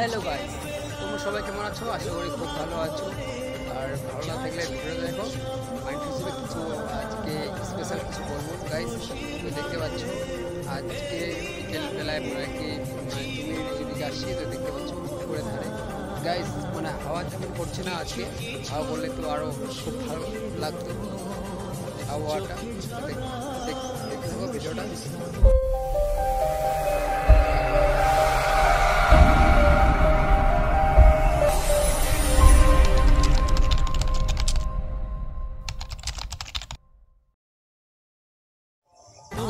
Hello guys, তোমরা সবাই কেমন আছো? আশা করি খুব ভালো আছো। আর ভালো না থাকলে ভিডিওটা দেখো। মাইন্ড হিসেবে কিছু আজকে স্পেশাল কিছু বলবো গাইস। তো দেখতে পাচ্ছ আজকে বিকেল বেলায় মনে কি তুমি এদিকে আসছি, তো দেখতে পাচ্ছ পুকুরের ধারে গাইস, মানে হাওয়া তেমন পড়ছে না আজকে। হাওয়া পড়লে তো আরও খুব ভালো লাগতো আবহাওয়াটা। দেখতে থাকো ভিডিওটা।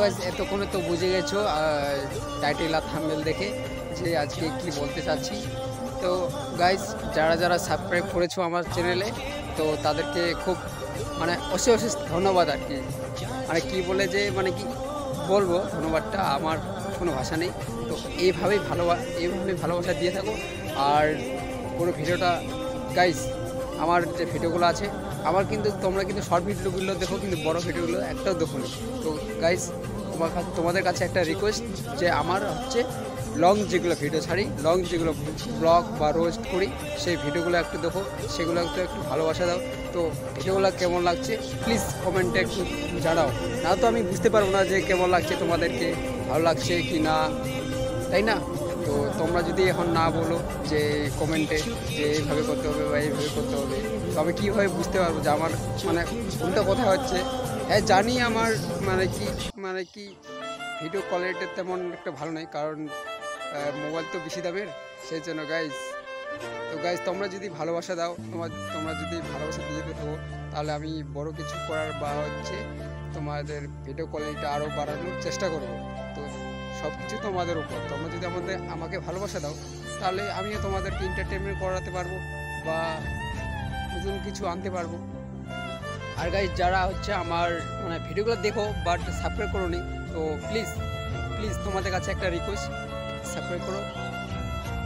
গাইস এতক্ষণে তো বুঝে গেছো টাইটেল আর থাম্বনেল দেখে যে আজকে কি বলতে চাচ্ছি। তো গাইস যারা যারা সাবস্ক্রাইব করেছো আমার চ্যানেলে, তো তাদেরকে খুব মানে অশেষ অশেষ ধন্যবাদ আর কি। মানে কি বলে যে মানে কি বলবো, ধন্যবাদটা আমার কোনো ভাষা নেই। তো এইভাবেই ভালোবাসা দিয়ে থাকো। আর পুরো ভিডিওটা গাইস, আমার যে ভিডিওগুলো আছে আমার কিন্তু তোমরা কিন্তু শর্ট ভিডিওগুলো দেখো, কিন্তু বড় ভিডিওগুলো একটাও দেখো না। তো গাইস তোমাদের কাছে একটা রিকোয়েস্ট যে আমার হচ্ছে লং যেগুলো ভিডিও ছাড়ি, লং যেগুলো ব্লগ বা রোস্ট করি, সেই ভিডিওগুলো একটু দেখো, সেগুলো একটু ভালোবাসা দাও। তো ভিডিওগুলো কেমন লাগছে প্লিজ কমেন্টে একটু জানাও, না তো আমি বুঝতে পারবো না যে কেমন লাগছে, তোমাদেরকে ভালো লাগছে কি না, তাই না? তো তোমরা যদি এখন না বলো যে কমেন্টে যে এইভাবে করতে হবে বা এইভাবে করতে হবে, তো আমি কীভাবে বুঝতে পারবো যে আমার মানে উল্টো কথা হচ্ছে। হ্যাঁ জানি আমার মানে কি ভিডিও কোয়ালিটি তেমন একটা ভালো নয়, কারণ মোবাইল তো বেশি দামের, সেই জন্য গাইজ। তো গাইজ তোমরা যদি ভালোবাসা দাও, তোমরা যদি ভালোবাসা দিয়ে থাকো, তাহলে আমি বড় কিছু করার বা হচ্ছে তোমাদের ভিডিও কোয়ালিটিটা আরও বাড়ানোর চেষ্টা করব। তো সব কিছু তোমাদের উপর, তোমরা যদি আমাকে ভালোবাসা দাও, তাহলে আমিও তোমাদেরকে এন্টারটেনমেন্ট করাতে পারবো বা নতুন কিছু আনতে পারবো। আর গাইজ যারা হচ্ছে আমার মানে ভিডিওগুলো দেখো বাট সাবস্ক্রাইব করো নি, তো প্লিজ তোমাদের কাছে একটা রিকোয়েস্ট, সাবস্ক্রাইব করো।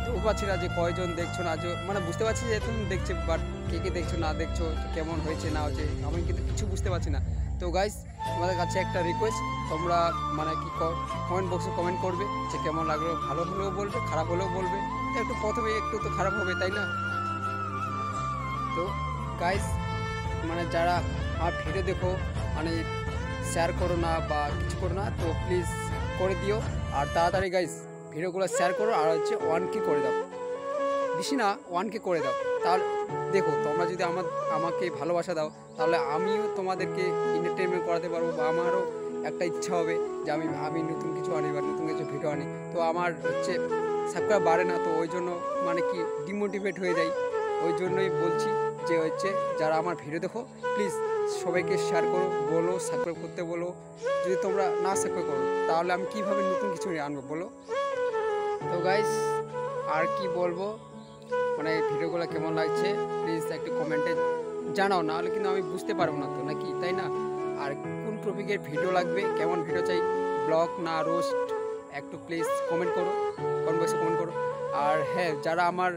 তো পাচ্ছি না যে কয়জন দেখছো না, মানে বুঝতে পারছি যে তুমি দেখছো, বাট কে দেখছো না দেখছো, কেমন হয়েছে না হয়েছে আমি কিন্তু কিছু বুঝতে পারছি না। তো গাইস তোমাদের কাছে একটা রিকোয়েস্ট, তোমরা মানে কি কমেন্ট বক্সে কমেন্ট করবে যে কেমন লাগলো, ভালো হলেও বলবে, খারাপ হলেও বলবে। তো একটু প্রথমে একটু তো খারাপ হবে, তাই না? তো গাইস মানে যারা আমার ভিডিও দেখো মানে শেয়ার করো না বা কিছু করো না, তো প্লিজ করে দিও। আর তাড়াতাড়ি গাইস ভিডিওগুলো শেয়ার করো, আর হচ্ছে 1K করে দাও, বেশি না 1K করে দাও। তাহলে দেখো তোমরা যদি আমাকে ভালোবাসা দাও, তাহলে আমিও তোমাদেরকে এন্টারটেনমেন্ট করাতে পারবো, বা আমারও একটা ইচ্ছা হবে যে আমি নতুন কিছু আনি বা নতুন কিছু ভিডিও আনি। তো আমার হচ্ছে সাবস্ক্রাইব বাড়ে না, তো ওই জন্য মানে কি ডিমোটিভেট হয়ে যায়। ওই জন্যই বলছি যে হচ্ছে যারা আমার ভিডিও দেখো প্লিজ সবাইকে শেয়ার করো, বলো সাবস্ক্রাইব করতে বলো। যদি তোমরা না সাবস্ক্রাইব করো, তাহলে আমি কীভাবে নতুন কিছু আনবো বলো? তো গাইস আর কি বলবো, মানে ভিডিওগুলো কেমন লাগছে প্লিজ একটু কমেন্টে জানাও, না হলে কিন্তু আমি বুঝতে পারবো না তো, নাকি তাই না? আর কোন টপিকের ভিডিও লাগবে, কেমন ভিডিও চাই, ব্লগ না রোস্ট, একটু প্লিজ কমেন্ট করো, কমেন্ট বক্সে কমেন্ট করো। আর হ্যাঁ যারা আমার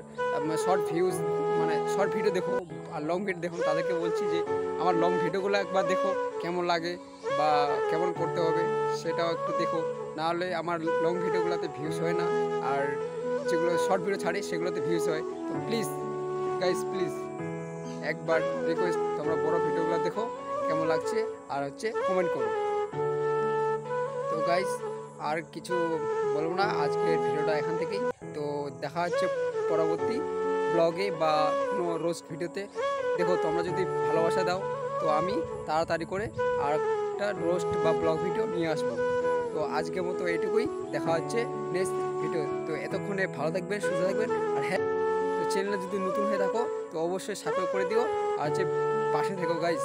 শর্ট ভিডিও দেখো আর লং ভিডিও দেখো, তাদেরকে বলছি যে আমার লং ভিডিওগুলো একবার দেখো, কেমন লাগে বা কেমন করতে হবে সেটাও একটু দেখো, নাহলে আমার লং ভিডিওগুলোতে ভিউজ হয় না, আর যেগুলো শর্ট ভিডিও ছাড়ি সেগুলোতে ভিউজ হয়। তো প্লিজ গাইস প্লিজ একবার রিকোয়েস্ট, তোমরা বড় ভিডিওগুলো দেখো, কেমন লাগছে আর হচ্ছে কমেন্ট করো। তো গাইস আর কিছু বলবো না, আজকের ভিডিওটা এখান থেকেই। তো দেখা হচ্ছে পরবর্তী ব্লগে বা কোনো রোস্ট ভিডিওতে। দেখো তোমরা যদি ভালোবাসা দাও, তো আমি তাড়াতাড়ি করে আর একটা রোস্ট বা ব্লগ ভিডিও নিয়ে আসবো। তো আজকের মতো এইটুকুই, দেখা হচ্ছে নেক্সট ভিডিও। তো এতক্ষণে ভালো থাকবেন, সুস্থ থাকবেন। আর হ্যাঁ, তো চ্যানেলে যদি নতুন হয়ে থাকো তো অবশ্যই সাবস্ক্রাইব করে দিও, আর যে পাশে থেকো গাইস।